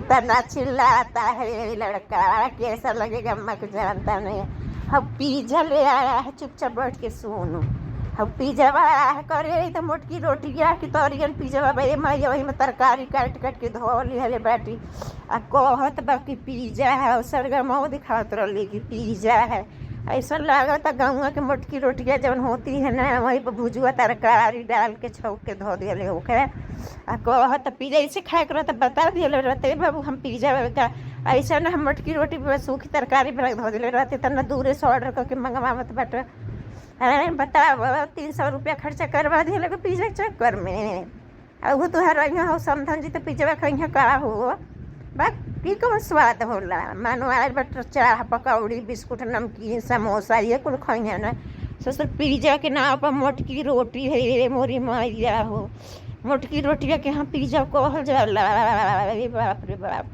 कितना चिल्लाता है ये लड़का, कैसा लगेगा अम्मा को जानता नहीं है। हम पिज्जा ले आया है, चुपचाप बैठ के सुनो। हम पिज्जा आया है करे तो मोटकी रोटी गिरा की तोरियन पिज्जा भाई मैं वही में तरकारी काट काट के धो ली है बैठी आ कहत बाकी पिज्जा है। सरगम दिखावत रही कि पिज्जा है। ऐसा लागत गौआ के मोटकी रोटियाँ जब होती है ना वहीं पर भुजुआ तरकारी डाल के छौक के धो दिए ओके आ कहत पिज्जा ऐसे खाए कर तो बता दिए रहते बाबू हम पिज्जा का ऐसा ना हम मोटकी रोटी पर सूखी तरकारी बना धो दिले रहते तना दूरे से ऑर्डर करके मंगवावत बाटे। अरे बताओ 300 रुपया खर्चा करवा दिए लगे पिज्जा के चक्कर में। अब तुहार हो समझन जी तो पिज्जा कहीं का हो बाकी कौन स्वाद होला मानो आज बट चाह पकौड़ी बिस्कुट नमकीन समोसा ये कुल खाई ना ससुर पिज्जा के नाम पर मोटकी रोटी है मोरी मैया हो मोटकी रोटिया के यहाँ पिज्जा कहल जाला। बाप रे बाप।